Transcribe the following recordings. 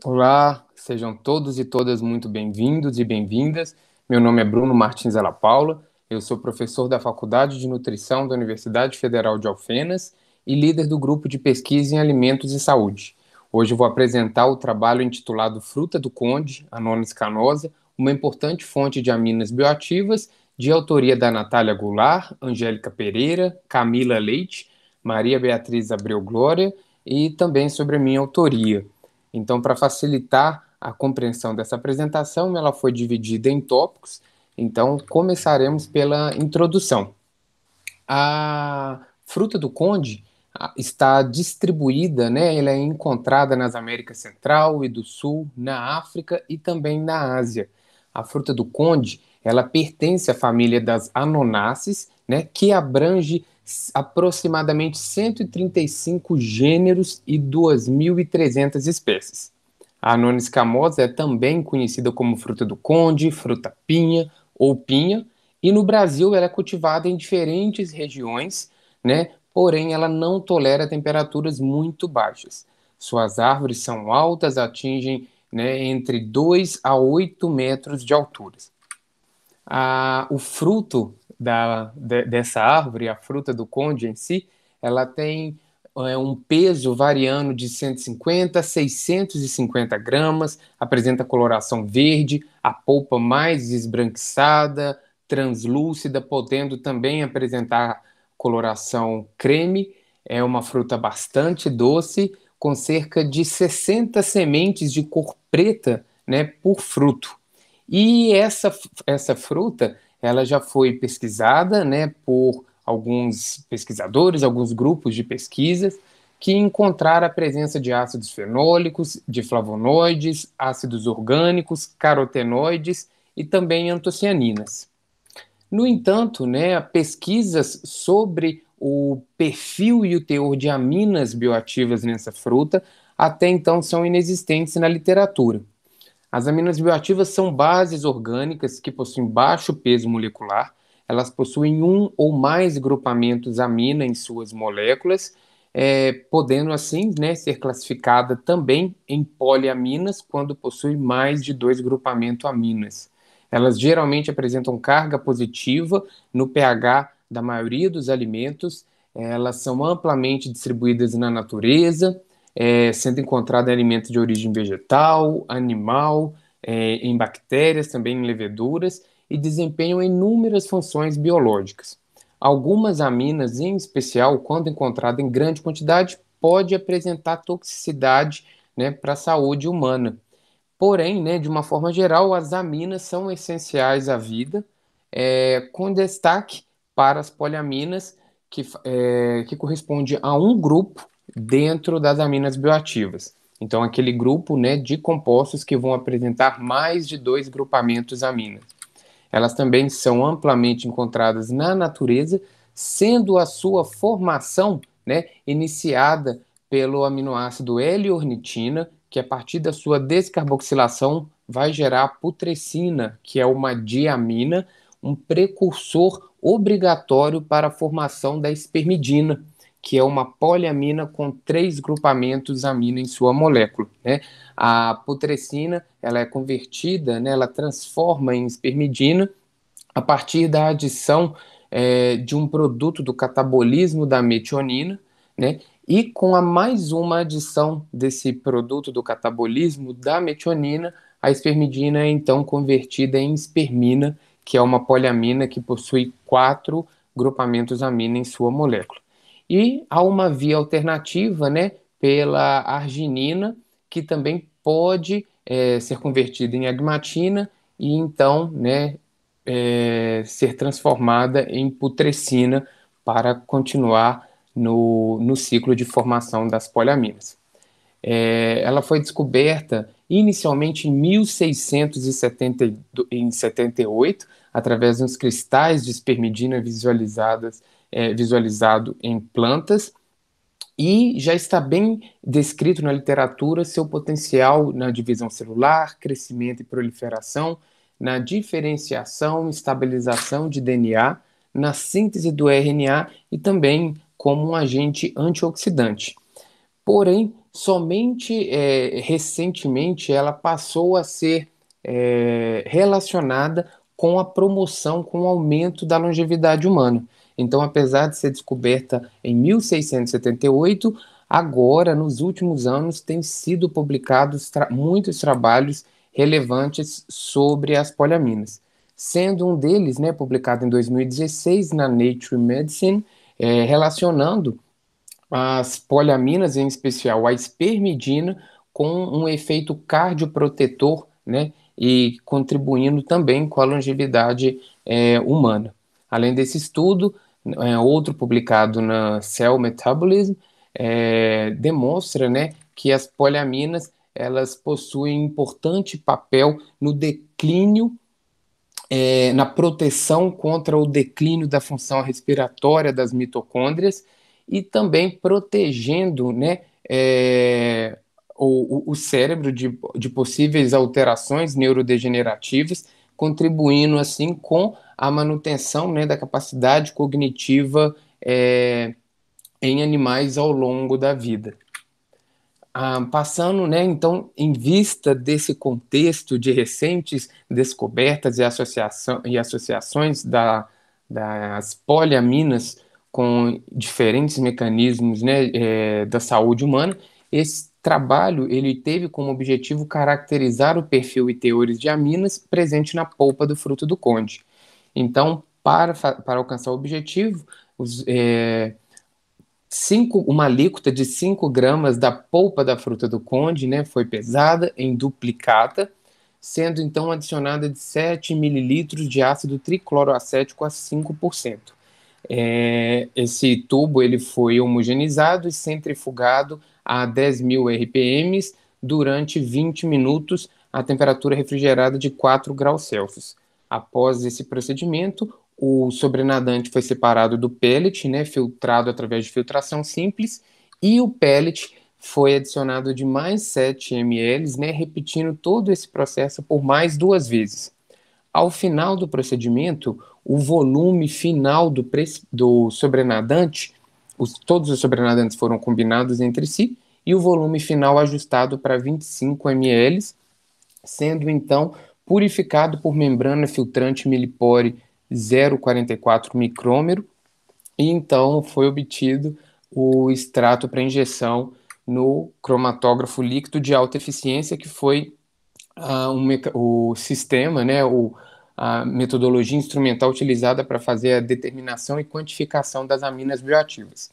Olá, sejam todos e todas muito bem-vindos e bem-vindas. Meu nome é Bruno Martins Della Paula, eu sou professor da Faculdade de Nutrição da Universidade Federal de Alfenas e líder do grupo de pesquisa em alimentos e saúde. Hoje eu vou apresentar o trabalho intitulado Fruta do Conde, Anonis canosa, uma importante fonte de aminas bioativas, de autoria da Natália Goulart, Angélica Pereira, Camila Leite, Maria Beatriz Abreu Glória e também sobre a minha autoria. Então, para facilitar a compreensão dessa apresentação, ela foi dividida em tópicos. Então, começaremos pela introdução. A fruta do conde está distribuída, né? Ela é encontrada nas Américas Central e do Sul, na África e também na Ásia. A fruta do conde, ela pertence à família das Anonáceas, né? Que abrange aproximadamente 135 gêneros e 2.300 espécies. A Anonis escamosa é também conhecida como fruta do conde, fruta pinha ou pinha, e no Brasil ela é cultivada em diferentes regiões, né? Porém, ela não tolera temperaturas muito baixas. Suas árvores são altas, atingem, né, entre 2 a 8 metros de altura. O fruto dessa árvore, a fruta do conde em si, ela tem um peso variando de 150 a 650 gramas, apresenta coloração verde, a polpa mais esbranquiçada, translúcida, podendo também apresentar coloração creme. É uma fruta bastante doce, com cerca de 60 sementes de cor preta, né, por fruto. E essa fruta, ela já foi pesquisada, né, por alguns pesquisadores, alguns grupos de pesquisas, que encontraram a presença de ácidos fenólicos, de flavonoides, ácidos orgânicos, carotenoides e também antocianinas. No entanto, né, pesquisas sobre o perfil e o teor de aminas bioativas nessa fruta até então são inexistentes na literatura. As aminas bioativas são bases orgânicas que possuem baixo peso molecular, elas possuem um ou mais grupamentos amina em suas moléculas, podendo assim, né, ser classificada também em poliaminas quando possui mais de dois grupamentos aminas. Elas geralmente apresentam carga positiva no pH da maioria dos alimentos, elas são amplamente distribuídas na natureza, sendo encontrada em alimentos de origem vegetal, animal, em bactérias, também em leveduras, e desempenham inúmeras funções biológicas. Algumas aminas, em especial, quando encontrada em grande quantidade, pode apresentar toxicidade, né, para a saúde humana. Porém, né, de uma forma geral, as aminas são essenciais à vida, com destaque para as poliaminas, que corresponde a um grupo dentro das aminas bioativas. Então, aquele grupo, né, de compostos que vão apresentar mais de dois grupamentos aminas. Elas também são amplamente encontradas na natureza, sendo a sua formação, né, iniciada pelo aminoácido L-ornitina, que a partir da sua descarboxilação vai gerar a putrescina, que é uma diamina, um precursor obrigatório para a formação da espermidina, que é uma poliamina com três grupamentos amina em sua molécula, né? A putrescina, ela é convertida, né, ela transforma em espermidina a partir da adição de um produto do catabolismo da metionina, né? E com a mais uma adição desse produto do catabolismo da metionina, a espermidina é então convertida em espermina, que é uma poliamina que possui quatro grupamentos amina em sua molécula. E há uma via alternativa, né, pela arginina, que também pode ser convertida em agmatina e então, né, ser transformada em putrescina para continuar no ciclo de formação das poliaminas. Ela foi descoberta inicialmente em 1678, através dos cristais de espermidina visualizado em plantas, e já está bem descrito na literatura seu potencial na divisão celular, crescimento e proliferação, na diferenciação e estabilização de DNA, na síntese do RNA e também como um agente antioxidante. Porém, Somente recentemente ela passou a ser relacionada com a promoção, com o aumento da longevidade humana. Então, apesar de ser descoberta em 1678, agora, nos últimos anos, têm sido publicados muitos trabalhos relevantes sobre as poliaminas, sendo um deles, né, publicado em 2016 na Nature Medicine, relacionando as poliaminas, em especial a espermidina, com um efeito cardioprotetor, né, e contribuindo também com a longevidade humana. Além desse estudo, outro publicado na Cell Metabolism demonstra, né, que as poliaminas elas possuem importante papel no declínio na proteção contra o declínio da função respiratória das mitocôndrias e também protegendo, né, o cérebro de possíveis alterações neurodegenerativas, contribuindo assim com a manutenção, né, da capacidade cognitiva em animais ao longo da vida. Passando, né, então, em vista desse contexto de recentes descobertas e associações das poliaminas com diferentes mecanismos, né, da saúde humana, esse trabalho ele teve como objetivo caracterizar o perfil e teores de aminas presente na polpa do fruto do conde. Então, para alcançar o objetivo, uma alíquota de 5 gramas da polpa da fruta do conde, né, foi pesada em duplicata, sendo então adicionada de 7 mililitros de ácido tricloroacético a 5%. Esse tubo ele foi homogeneizado e centrifugado a 10.000 RPM durante 20 minutos a temperatura refrigerada de 4 graus Celsius. Após esse procedimento, o sobrenadante foi separado do pellet, né, filtrado através de filtração simples, e o pellet foi adicionado de mais 7 ml, né, repetindo todo esse processo por mais 2 vezes. Ao final do procedimento, o volume final do sobrenadante, todos os sobrenadantes foram combinados entre si, e o volume final ajustado para 25 ml, sendo então purificado por membrana filtrante Millipore 0,44 micrômetro, e então foi obtido o extrato para injeção no cromatógrafo líquido de alta eficiência, que foi o sistema, né, a metodologia instrumental utilizada para fazer a determinação e quantificação das aminas bioativas.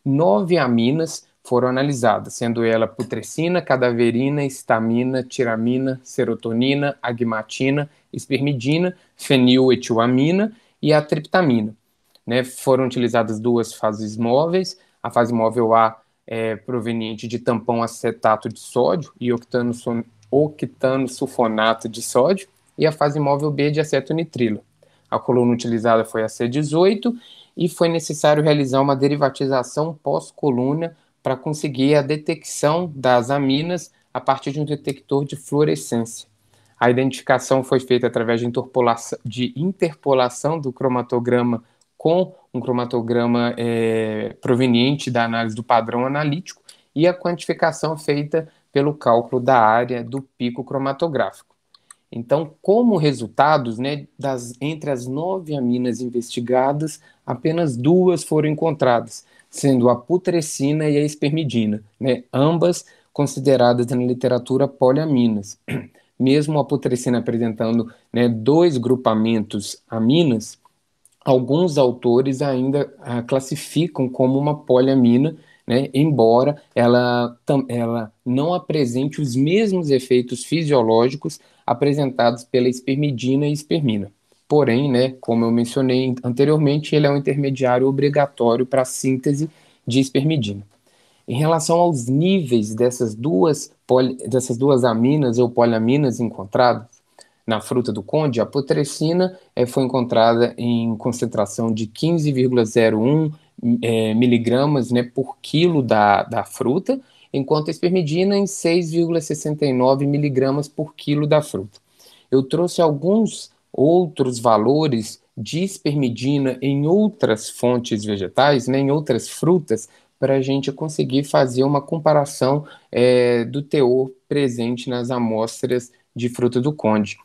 9 aminas foram analisadas, sendo ela putrescina, cadaverina, histamina, tiramina, serotonina, agmatina, espermidina, feniletilamina e a triptamina. Né? Foram utilizadas 2 fases móveis, a fase móvel A proveniente de tampão acetato de sódio e octano sulfonato de sódio, e a fase móvel B de acetonitrilo. A coluna utilizada foi a C18 e foi necessário realizar uma derivatização pós-coluna para conseguir a detecção das aminas a partir de um detector de fluorescência. A identificação foi feita através de interpolação do cromatograma com um cromatograma proveniente da análise do padrão analítico e a quantificação feita pelo cálculo da área do pico cromatográfico. Então, como resultados, né, entre as 9 aminas investigadas, apenas 2 foram encontradas, sendo a putrescina e a espermidina, né, ambas consideradas na literatura poliaminas. Mesmo a putrescina apresentando, né, 2 grupamentos aminas, alguns autores ainda classificam como uma poliamina, né, embora ela não apresente os mesmos efeitos fisiológicos apresentados pela espermidina e espermina. Porém, né, como eu mencionei anteriormente, ele é um intermediário obrigatório para a síntese de espermidina. Em relação aos níveis dessas duas aminas ou poliaminas encontradas na fruta do conde, a putrescina foi encontrada em concentração de 15,01 miligramas, né, por quilo da fruta, enquanto a espermidina em 6,69 miligramas por quilo da fruta. Eu trouxe alguns outros valores de espermidina em outras fontes vegetais, né, em outras frutas, para a gente conseguir fazer uma comparação do teor presente nas amostras de fruta do conde.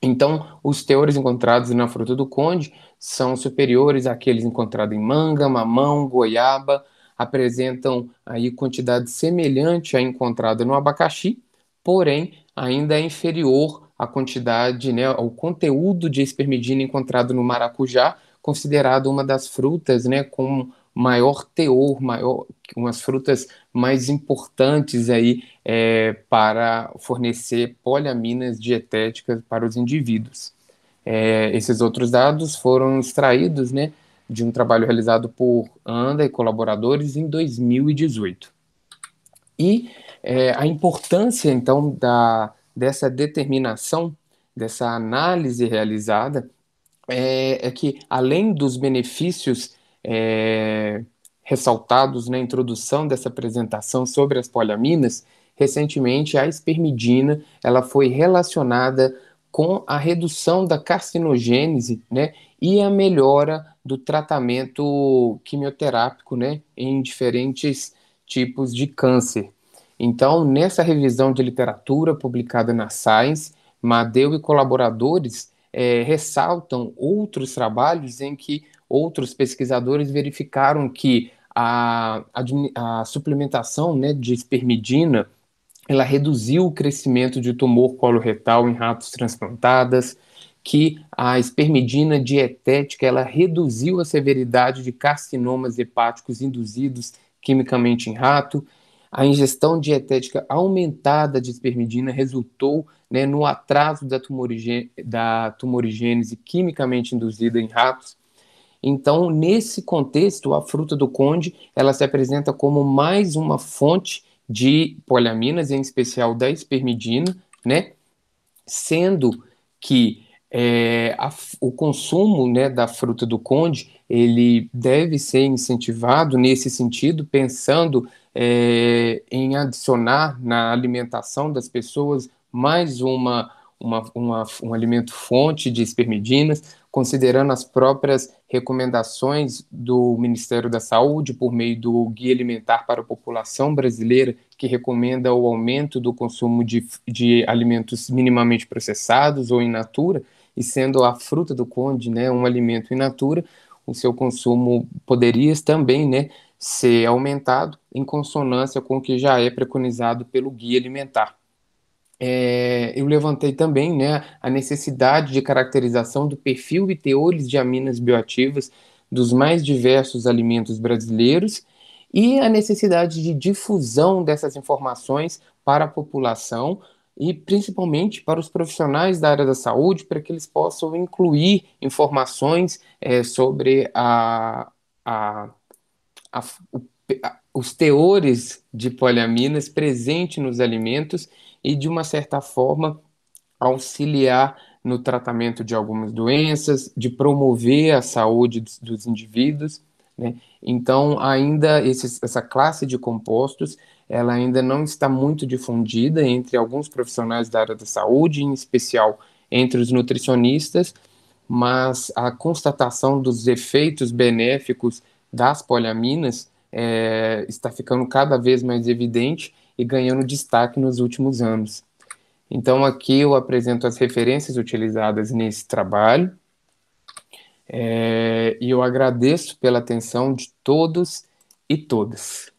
Então, os teores encontrados na fruta do conde são superiores àqueles encontrados em manga, mamão, goiaba, apresentam aí quantidade semelhante à encontrada no abacaxi, porém ainda é inferior à quantidade, né, ao conteúdo de espermidina encontrado no maracujá, considerado uma das frutas, né, com maior teor, maior, umas frutas mais importantes aí para fornecer poliaminas dietéticas para os indivíduos. Esses outros dados foram extraídos, né, de um trabalho realizado por Anda e colaboradores em 2018. E a importância, então, dessa determinação, dessa análise realizada, é que, além dos benefícios ressaltados na introdução dessa apresentação sobre as poliaminas, recentemente a espermidina ela foi relacionada com a redução da carcinogênese, né, e a melhora do tratamento quimioterápico, né, em diferentes tipos de câncer. Então, nessa revisão de literatura publicada na Science, Madeu e colaboradores ressaltam outros trabalhos em que outros pesquisadores verificaram que a suplementação, né, de espermidina ela reduziu o crescimento de tumor coloretal em ratos transplantadas, que a espermidina dietética ela reduziu a severidade de carcinomas hepáticos induzidos quimicamente em rato. A ingestão dietética aumentada de espermidina resultou, né, no atraso da tumorigênese quimicamente induzida em ratos. Então, nesse contexto, a fruta do conde, ela se apresenta como mais uma fonte de poliaminas, em especial da espermidina, né? Sendo que o consumo, né, da fruta do conde, ele deve ser incentivado nesse sentido, pensando em adicionar na alimentação das pessoas mais um alimento fonte de espermidinas, considerando as próprias recomendações do Ministério da Saúde por meio do Guia Alimentar para a População Brasileira, que recomenda o aumento do consumo de alimentos minimamente processados ou in natura, e sendo a fruta do conde, né, um alimento in natura, o seu consumo poderia também, né, ser aumentado em consonância com o que já é preconizado pelo Guia Alimentar. Eu levantei também, né, a necessidade de caracterização do perfil e teores de aminas bioativas dos mais diversos alimentos brasileiros e a necessidade de difusão dessas informações para a população e principalmente para os profissionais da área da saúde, para que eles possam incluir informações sobre a, a, o, os teores de poliaminas presentes nos alimentos e, de uma certa forma, auxiliar no tratamento de algumas doenças, de promover a saúde dos indivíduos, né? Então, ainda essa classe de compostos, ela ainda não está muito difundida entre alguns profissionais da área da saúde, em especial entre os nutricionistas, mas a constatação dos efeitos benéficos das poliaminas está ficando cada vez mais evidente e ganhando destaque nos últimos anos. Então, aqui eu apresento as referências utilizadas nesse trabalho e eu agradeço pela atenção de todos e todas.